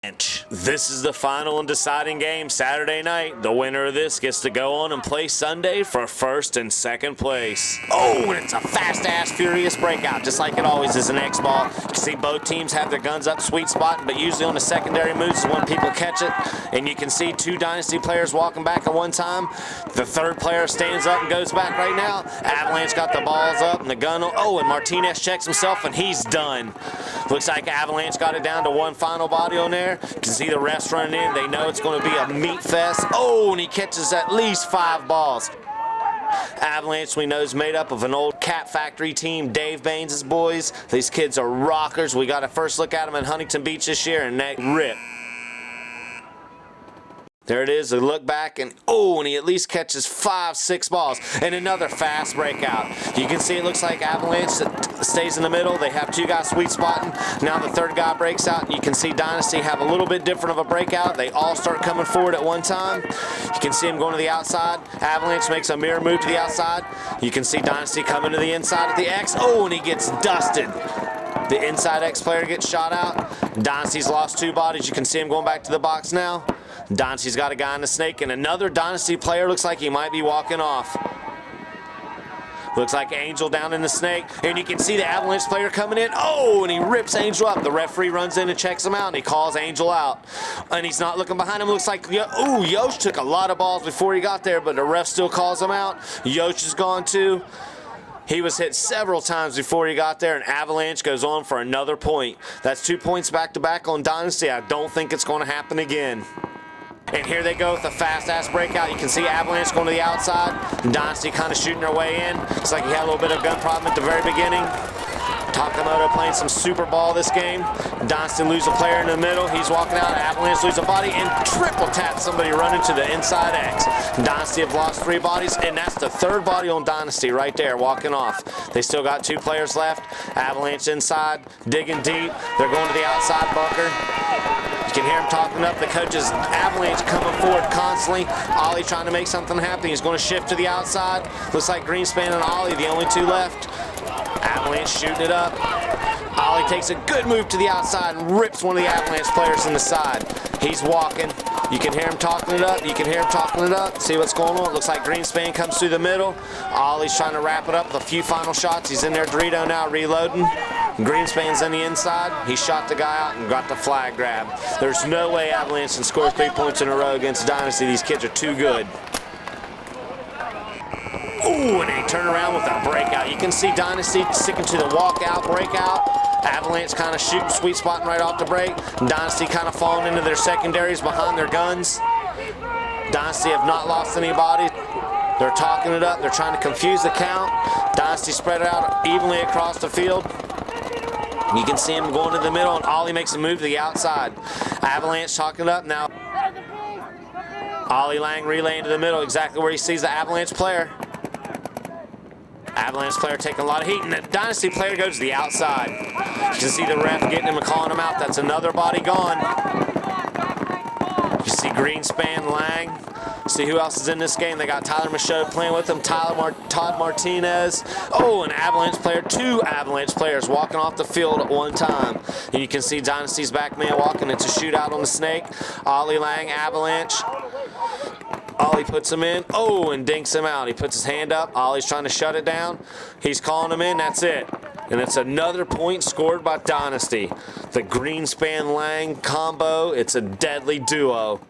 This is the final and deciding game Saturday night. The winner of this gets to go on and play Sunday for first and second place. Oh, and it's a fast-ass, furious breakout, just like it always is in X-Ball. You can see both teams have their guns up, sweet spotting, but usually on the secondary moves is when people catch it. And you can see two Dynasty players walking back at one time. The third player stands up and goes back right now. Avalanche got the balls up and the gun. Oh, and Martinez checks himself and he's done. Looks like Avalanche got it down to one final body on there. You can see the refs running in. They know it's going to be a meat fest. Oh, and he catches at least 5 balls. Avalanche, we know, is made up of an old Cat Factory team, Dave Baines' boys. These kids are rockers. We got a first look at them in Huntington Beach this year, and they rip. There it is, a look back, and oh, and he at least catches 5, 6 balls, and another fast breakout. You can see it looks like Avalanche stays in the middle. They have 2 guys sweet spotting. Now the third guy breaks out, and you can see Dynasty have a little bit different of a breakout. They all start coming forward at one time. You can see him going to the outside. Avalanche makes a mirror move to the outside. You can see Dynasty coming to the inside at the X. Oh, and he gets dusted. The inside X player gets shot out. Dynasty's lost 2 bodies. You can see him going back to the box now. Dynasty's got a guy in the snake, and another Dynasty player looks like he might be walking off. Looks like Angel down in the snake, and you can see the Avalanche player coming in. Oh, and he rips Angel up. The referee runs in and checks him out, and he calls Angel out. And he's not looking behind him. Looks like, ooh, Yosh took a lot of balls before he got there, but the ref still calls him out. Yosh is gone too. He was hit several times before he got there, and Avalanche goes on for another point. That's 2 points back-to-back on Dynasty. I don't think it's going to happen again. And here they go with a fast-ass breakout. You can see Avalanche going to the outside. Dynasty kind of shooting their way in. Looks like he had a little bit of gun problem at the very beginning. Takamoto playing some super ball this game. Dynasty lose a player in the middle. He's walking out. Avalanche lose a body and triple tap somebody running to the inside X. Dynasty have lost 3 bodies, and that's the 3rd body on Dynasty right there, walking off. They still got 2 players left. Avalanche inside, digging deep. They're going to the outside bunker. You can hear him talking up. The coaches, Avalanche coming forward constantly. Ollie trying to make something happen. He's going to shift to the outside. Looks like Greenspan and Ollie, the only 2 left. Avalanche shooting it up. Ollie takes a good move to the outside and rips one of the Avalanche players in the side. He's walking. You can hear him talking it up. You can hear him talking it up. See what's going on. It looks like Greenspan comes through the middle. Ollie's trying to wrap it up with a few final shots. He's in there, Dorito now, reloading. Greenspan's on the inside. He shot the guy out and got the flag grab. There's no way Avalanche can score 3 points in a row against Dynasty. These kids are too good. Ooh, and they turn around with a breakout. You can see Dynasty sticking to the walkout, breakout. Avalanche kind of shooting, sweet spotting right off the break. Dynasty kind of falling into their secondaries behind their guns. Dynasty have not lost anybody. They're talking it up. They're trying to confuse the count. Dynasty spread it out evenly across the field. You can see him going to the middle, and Ollie makes a move to the outside. Avalanche talking it up now. Ollie Lang relaying to the middle, exactly where he sees the Avalanche player. Avalanche player taking a lot of heat, and the Dynasty player goes to the outside. You can see the ref getting him and calling him out. That's another body gone. You see Greenspan, Lang. See who else is in this game. They got Tyler Michaud playing with them, Todd Martinez. Oh, an Avalanche player, 2 Avalanche players walking off the field at one time. And you can see Dynasty's back man walking. It's a shootout on the snake. Ollie Lang, Avalanche. Ollie puts him in. Oh, and dinks him out. He puts his hand up. Ollie's trying to shut it down. He's calling him in. That's it. And it's another point scored by Dynasty. The Greenspan-Lang combo. It's a deadly duo.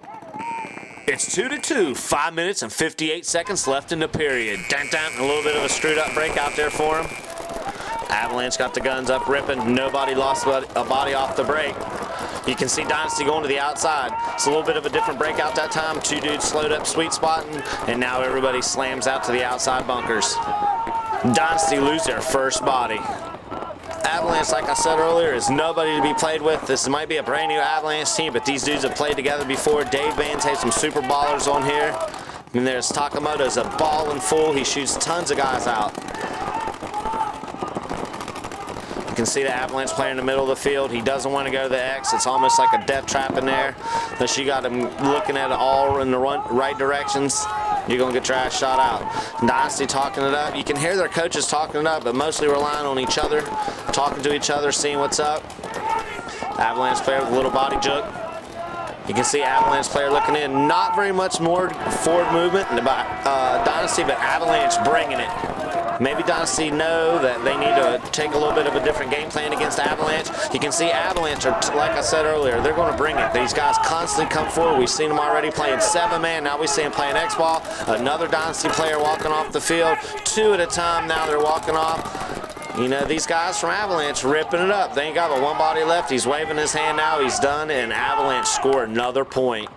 It's 2-2. 5 minutes and 58 seconds left in the period. Dun, dun, a little bit of a screwed up break out there for him. Avalanche got the guns up ripping. Nobody lost a body off the break. You can see Dynasty going to the outside. It's a little bit of a different breakout that time. 2 dudes slowed up, sweet spotting, and now everybody slams out to the outside bunkers. Dynasty lose their first body. Avalanche, like I said earlier, is nobody to be played with. This might be a brand new Avalanche team, but these dudes have played together before. Dave Baines has some super ballers on here. And there's Takamoto's a ball and full. He shoots tons of guys out. You can see the Avalanche player in the middle of the field. He doesn't want to go to the X. It's almost like a death trap in there. But you got him looking at it all in the right directions. You're going to get your ass shot out. Dynasty talking it up. You can hear their coaches talking it up, but mostly relying on each other, talking to each other, seeing what's up. Avalanche player with a little body juke. You can see Avalanche player looking in. Not very much more forward movement by Dynasty, but Avalanche bringing it. Maybe Dynasty know that they need to take a little bit of a different game plan against Avalanche. You can see Avalanche are, like I said earlier, they're going to bring it. These guys constantly come forward. We've seen them already playing 7-man. Now we see them playing X-ball. Another Dynasty player walking off the field. 2 at a time now they're walking off. You know, these guys from Avalanche ripping it up. They ain't got but one body left. He's waving his hand now. He's done, and Avalanche score another point.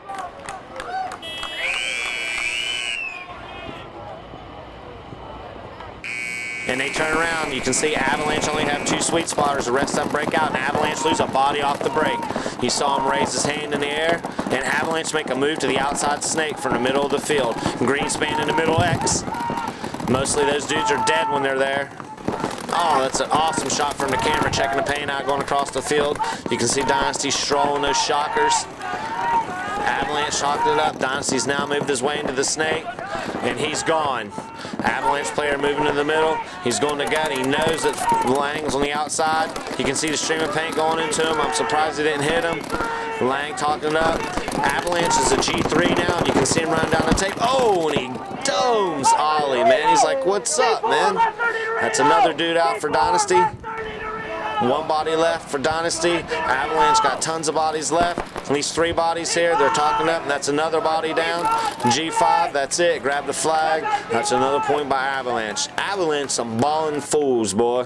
And they turn around. You can see Avalanche only have 2 sweet spotters. The rest of them break out, and Avalanche lose a body off the break. You saw him raise his hand in the air, and Avalanche make a move to the outside snake from the middle of the field. Greenspan in the middle X. Mostly those dudes are dead when they're there. Oh, that's an awesome shot from the camera, checking the paint out, going across the field. You can see Dynasty strolling those shockers. Avalanche shocked it up. Dynasty's now moved his way into the snake, and he's gone. Avalanche player moving to the middle. He's going to gut. He knows that Lang's on the outside. You can see the stream of paint going into him. I'm surprised he didn't hit him. Lang talking it up. Avalanche is a G3 now, and you can see him run down the tape. Oh, and he domes Ollie, man. He's like, what's up, man? That's another dude out for Dynasty. 1 body left for Dynasty. Avalanche got tons of bodies left. At least 3 bodies here. They're talking up, and that's another body down. G5, that's it. Grab the flag. That's another point by Avalanche. Avalanche, some ballin' fools, boy.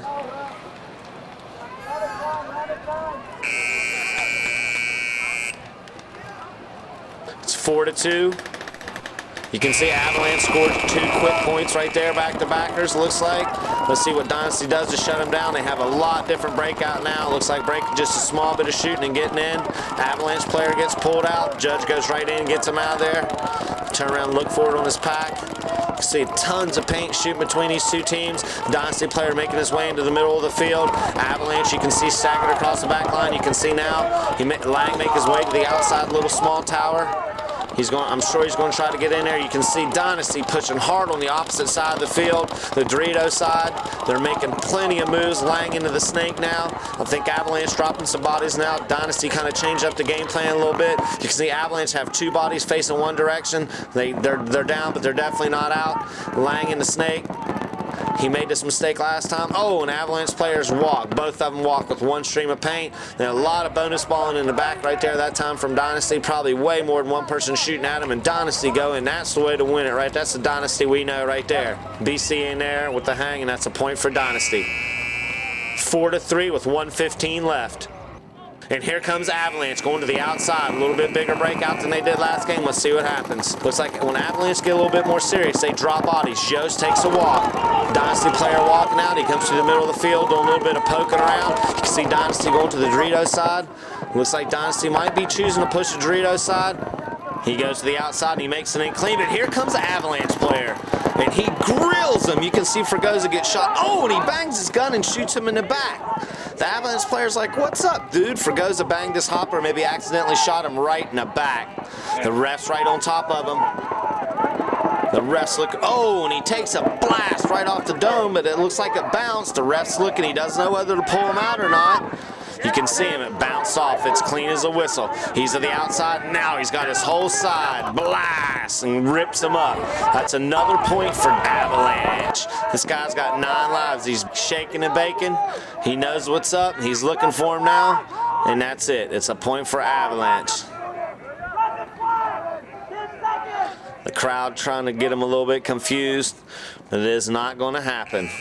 It's 4-2. You can see Avalanche scored 2 quick points right there, back-to-backers, looks like. Let's see what Dynasty does to shut them down. They have a lot different breakout now. Looks like break just a small bit of shooting and getting in. Avalanche player gets pulled out. Judge goes right in and gets him out of there. Turn around and look forward on this pack. You can see tons of paint shooting between these 2 teams. Dynasty player making his way into the middle of the field. Avalanche, you can see staggered across the back line. You can see now Lang make his way to the outside little small tower. I'm sure he's going to try to get in there. You can see Dynasty pushing hard on the opposite side of the field, the Dorito side. They're making plenty of moves. Lang into the snake now. I think Avalanche dropping some bodies now. Dynasty kind of changed up the game plan a little bit. You can see Avalanche have 2 bodies facing one direction. They're down, but they're definitely not out. Lang in the snake. He made this mistake last time. Oh, and Avalanche players walk. Both of them walk with 1 stream of paint. Then a lot of bonus balling in the back right there that time from Dynasty. Probably way more than 1 person shooting at him. And Dynasty go, and that's the way to win it, right? That's the Dynasty we know right there. BC in there with the hang, and that's a point for Dynasty. 4-3 with 1:15 left. And here comes Avalanche going to the outside. A little bit bigger breakout than they did last game. Let's see what happens. Looks like when Avalanche get a little bit more serious, they drop bodies. Joes takes a walk. Dynasty player walking out. He comes to the middle of the field, doing a little bit of poking around. You can see Dynasty going to the Dorito side. Looks like Dynasty might be choosing to push the Dorito side. He goes to the outside and he makes it in clean. But here comes the Avalanche player. And he grills him. You can see Fregosa get shot. Oh, and he bangs his gun and shoots him in the back. The Avalanche player's like, what's up, dude? Fregosa banged his hopper, maybe accidentally shot him right in the back. The ref's right on top of him. The ref's look, oh, and he takes a blast right off the dome, but it looks like it bounced. The ref's looking, he doesn't know whether to pull him out or not. You can see him, it bounced off. It's clean as a whistle. He's to the outside. Now he's got his whole side. Blast! And rips him up. That's another point for Avalanche. This guy's got 9 lives. He's shaking and baking. He knows what's up. He's looking for him now. And that's it. It's a point for Avalanche. The crowd trying to get him a little bit confused. But it is not going to happen.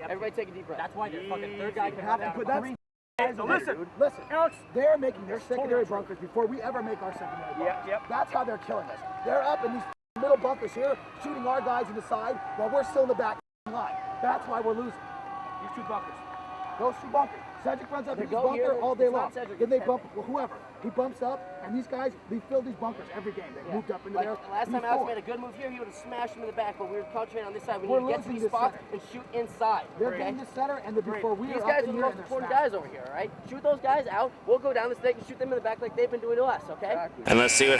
Everybody take a deep breath. That's why the fucking 3rd guy can have to put that. So listen, Alex, they're making their secondary bunkers before we ever make our secondary bunkers. Yep. That's how they're killing us. They're up in these middle bunkers here, shooting our guys in the side while we're still in the back line. That's why we're losing. These 2 bunkers. Those 2 bunkers. Cedric runs up to his bunker all day long. Then they bump whoever. He bumps up, and these guys, they fill these bunkers every game. They moved up into there. Last time Alex made a good move here, he would have smashed him in the back, but we were concentrating on this side. We need to get to these spots and shoot inside. They're getting the center, and before we these guys are the most important guys over here, all right? Shoot those guys out. We'll go down the snake and shoot them in the back like they've been doing to us, okay? And let's see what